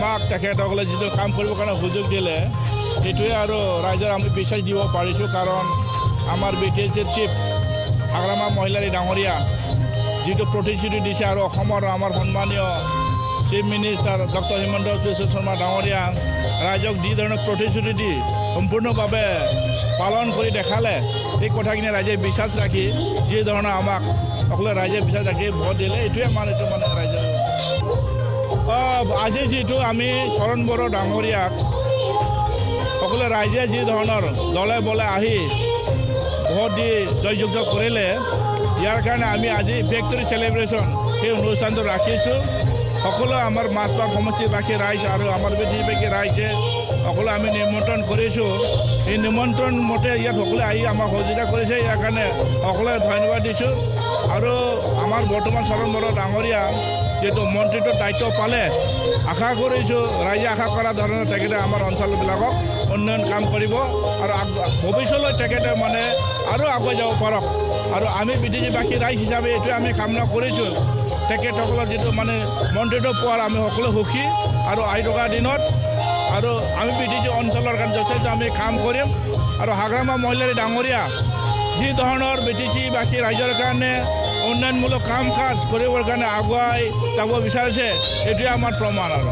আমাক তেখেতসকলে যিটো কাম কৰিবৰ কাৰণে সুযোগ দিলে সেইটোৱে আৰু ৰাইজৰ আমি বিশ্বাস দিব পাৰিছোঁ। কাৰণ আমাৰ BTSৰ চিফ হাগ্ৰামা মহিলাৰী ডাঙৰীয়া যিটো প্ৰতিশ্ৰুতি দিছে আৰু অসমৰ আমাৰ সন্মানীয় chief minister doctor Himanta Biswa Sarma ডাঙৰীয়া ৰাইজক যি ধৰণৰ প্ৰতিশ্ৰুতি দি সম্পূৰ্ণভাৱে পালন কৰি দেখালে এই কথাখিনি ৰাইজে বিশ্বাস ৰাখি যি ধৰণৰ আমাক সকলোৱে ৰাইজে বিশ্বাস ৰাখি ভোট দিলে এইটোৱে এইটো মানে ৰাইজৰ আজি যিটো আমি চৰণ বড়ো ডাঙৰীয়াক সকলোৱে ৰাইজে যি ধৰণৰ দলে বলে আহি ভোট দি জয়যুক্ত কৰিলে ইয়াৰ কাৰণে আমি আজি ভিক্টৰী চেলিব্ৰেশ্যন সেই অনুষ্ঠানটো ৰাখিছোঁ। সকলো আমাৰ মাছবাৰ সমষ্টিবাসী ৰাইজ আৰু আমাৰ বিদেশবাসী ৰাইজে সকলো আমি নিমন্ত্ৰণ কৰিছোঁ। এই নিমন্ত্ৰণ মতে ইয়াত সকলোৱে আহি আমাক সহযোগিতা কৰিছে, ইয়াৰ কাৰণে সকলোৱে ধন্যবাদ দিছোঁ। আৰু আমাৰ বৰ্তমান চৰণ বড়ো ডাঙৰীয়া যিহেতু মন্ত্ৰীত্বৰ দায়িত্ব পালে আশা কৰিছোঁ ৰাইজে আশা কৰা ধৰণে তেখেতে আমাৰ অঞ্চলবিলাকক উন্নয়ন কাম কৰিব আৰু ভৱিষ্যতলৈ তেখেতে মানে আৰু আগুৱাই যাব পাৰক। আৰু আমি বিদেশীবাসী ৰাইজ হিচাপে এইটোৱে আমি কামনা কৰিছোঁ তেখেতসকলৰ যিটো মানে মন্ত্ৰীত্ব পোৱাৰ আমি সকলো সুখী আৰু আহি থকা দিনত আৰু আমি বিদেশী অঞ্চলৰ কাৰণে যথেষ্ট আমি কাম কৰিম। আৰু হাগ্ৰামা মহিলাৰী ডাঙৰীয়া যি ধৰণৰ বিদেশীবাসী ৰাইজৰ কাৰণে উন্নয়নমূলক কাম কাজ কৰিবৰ কাৰণে আগুৱাই যাব বিচাৰিছে এইটোৱে আমাৰ প্ৰমাণ আৰু